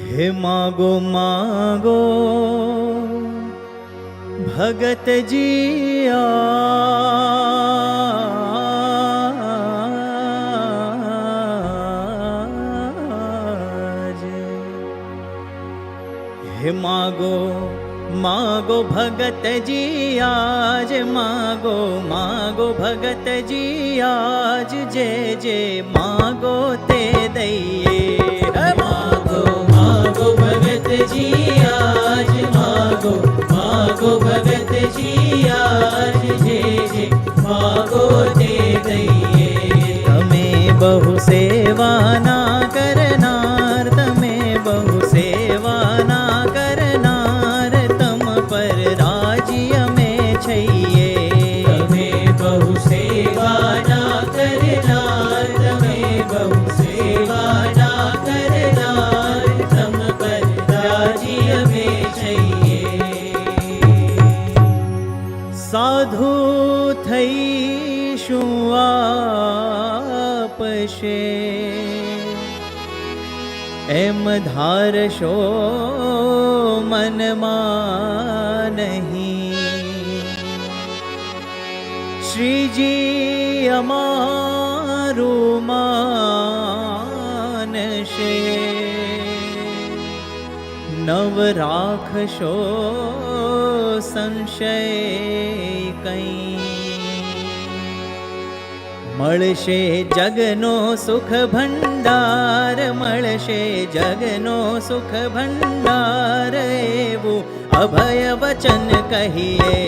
हे मागो मागो भगत जिया, हे मागो मागो भगत जी आज, मागो मागो भगत जी आज, जे जे मागो ते दइए। मागो मागो भगत जी आज, मागो मागो भगत जी आज, जे जे मागो ते दइए। तमे बहु सेवा ना करनार, तमे बहु सेवा ना करनार, तम पर राज्य में छइए। तमे बहु सेवा ना करनार, तमे बहु सेवा ना करनार, तम पर राज्य में छइए। साधु थईशु आपशे, एम धारशो मनमा नहीं। श्रीजी अमारु मानशे, नव राखशो संशय कई। મળશે જગનો સુખ ભંડાર, મળશે જગનો સુખ ભંડાર, એવું અભય વચન કહીએ।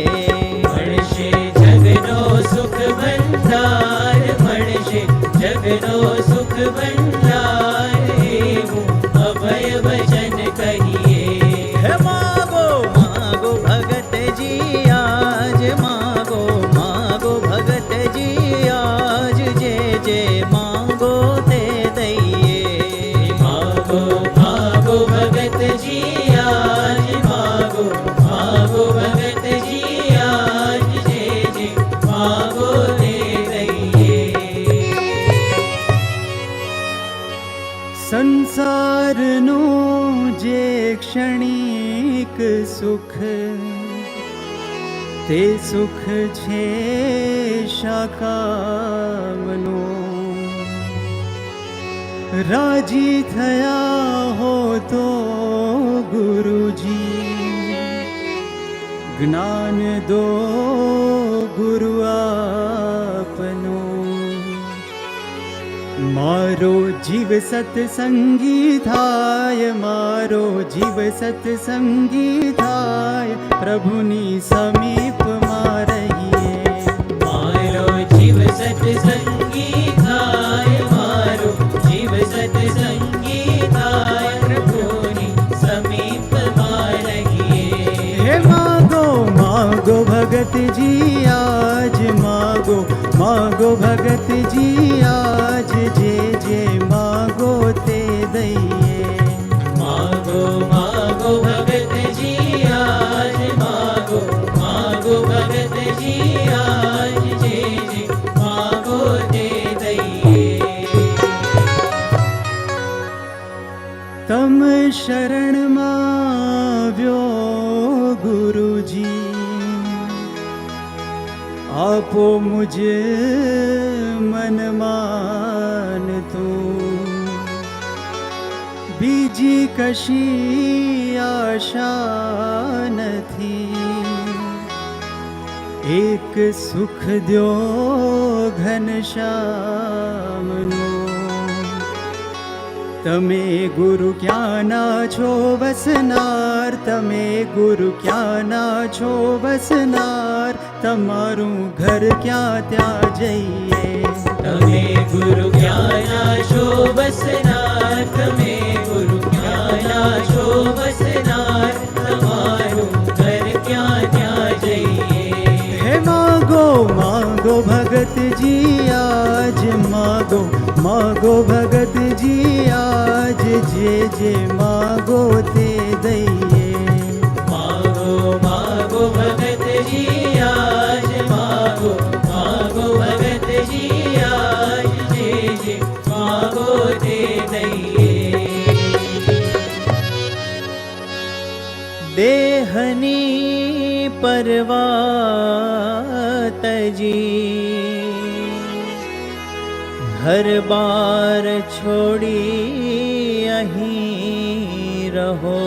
મળશે જગનો સુખ ભંડાર, મળશે જગનો સુખ ભંડાર, એવું અભય વચન કહીએ। હે માગો માગો ભગતજી આજ, માગો માગો ભગતજી આજ, જે જે માગો તે દઈએ। માગો માગો ભગતજી આજ, માગો માગો ભગતજી આજ, જે જે માગો તે દઈએ। સંસારનું જે ક્ષણિક સુખ, તે સુખ છે શાકામનું। રાજી થયા હો તો ગુરુજી, જ્ઞાન દો ગુરુ આપનું। મારો જીવ સત્સંગી થાય, મારો જીવ સત્સંગી થાય, પ્રભુની સમીપમાં રહીએ। મારો જીવ સત્સંગી થાય, મારો જીવ સત્સંગી થાય, પ્રભુની સમીપમાં રહીએ। હે માગો માગો ભગતજી આજ, માગો માગો ભગતજી આજ, જે જે માગો તે દઈએ। માગો માગો ભગતજી આજ, માગો માગો ભગતજી આજ, જે જે માગો તે દઈએ। તમ શરણમાં આવ્યો ગુરુજી, આપો મુજે મનમાં તું। બીજી કશી આશા નથી, એક સુખ દ્યો ઘનશ્યામનું। તમે ગુરુ ક્યાંના છો વસનાર, તમે ગુરુ ક્યાંના છો વસનાર, તમારું ઘર ક્યાં ત્યાં જઈએ। તમે ગુરુ જ્ઞાના છો બસનાર, તમે ગુરુ જ્ઞાના છો બસનાર, તમારું ઘર ક્યાં ત્યાં જઈએ। હે માગો માગો ભગતજી આજ, માગો માગો ભગતજી આજ, જે જે માગો તે દઈએ। માગો માગો ભગતજી આજ, માગો માગો ભગતજી આજ, જે જે માગો તે દઈએ। ધની પરવાતજી ઘર બાર છોડી અહીં રહો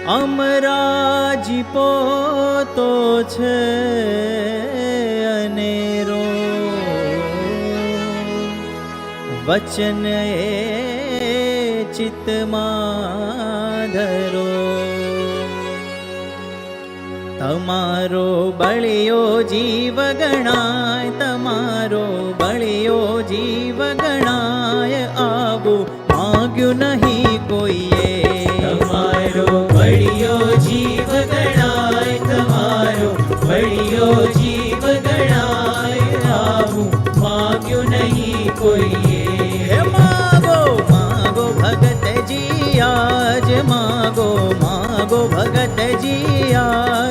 અમરાજી પોતો છે અનેરો વચન એ ચિત્તમાં ધરો તમારો બળિયો જીવ ગણાય તમારો બળિયો જીવ ગણાય આવું માગ્યું નહીં કોઈએ તમારો બળિયો જીવ ગણાય તમારો બળિયો જીવ ગણાય આવું માગ્યું નહીં કોઈએ હે માગો માગો ભગતજી આજ માગો માગો ભગતજી આજ